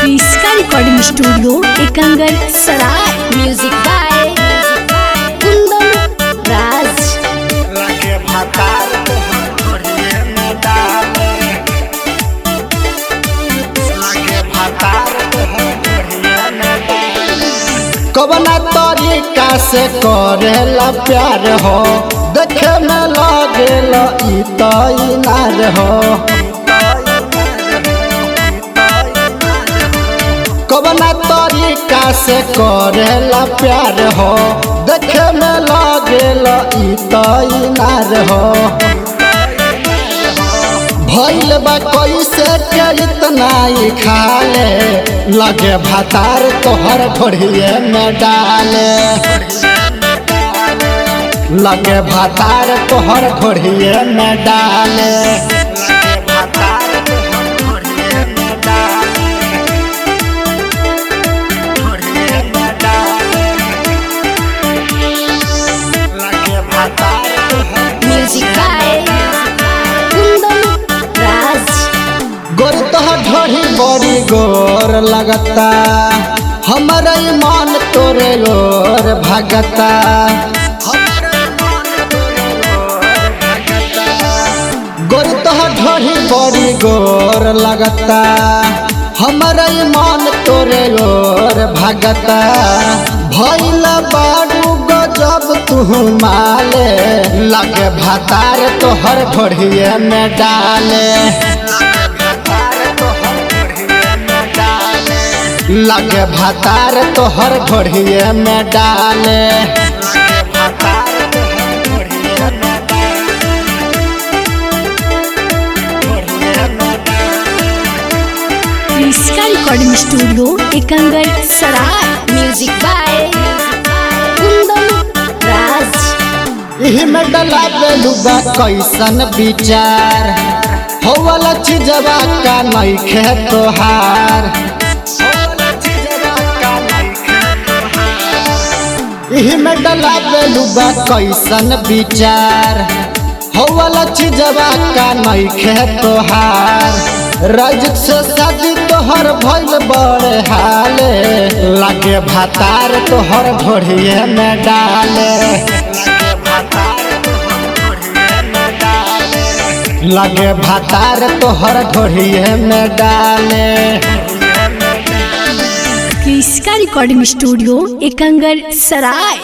क्रिस्का recording studio Ekangar सराय। Music by Kundan Raj. लगे भातार घोड़िए में डाले, लगे भातार घोड़िए में डाले। कवना तरीका से करेला प्यार हो, देखे में लागेला ई तो इनार हो। कवना तरीका से करेला प्यार हो, देखे में लागेला ई तो इनार हो। भइल बा कैसे के इतना ही खाले, लगे भातार तोहर घोड़िए में डाले। लगे भातार तोहर घोड़िए में डाले। Music by Kundan Raj. गोर तोहर ढोरी बड़ी गोर लगता, हमारा ईमान तोरे ओर भगता। गोर तोहर ढोरी बड़ी गोर लगता, हमारा ईमान तोरे ओर भगता। भइल बारू गजब तू माले, लगे भातार तोहर घोड़िए में डाले। लगे भातार तोहर घोड़िए में डाले। क्रिस्का रिकॉर्डिंग स्टूडियो एकंगर सराय। Music by Kundan Raj. इही में डला बेलुबा कैसन विचार, हो वाला चीजवा का नइखे तोहार। इही में डला बेलुबा कैसन विचार, हो वाला चीजवा का नइखे तोहार। राजक से शादी तोहर भइल बड़े हाले, लगे भातार तोहर घोड़िए में डाले। लगे भातार तोहर घोड़िए में डाले। क्रिस्का रिकॉर्डिंग स्टूडियो एकंगर सराय।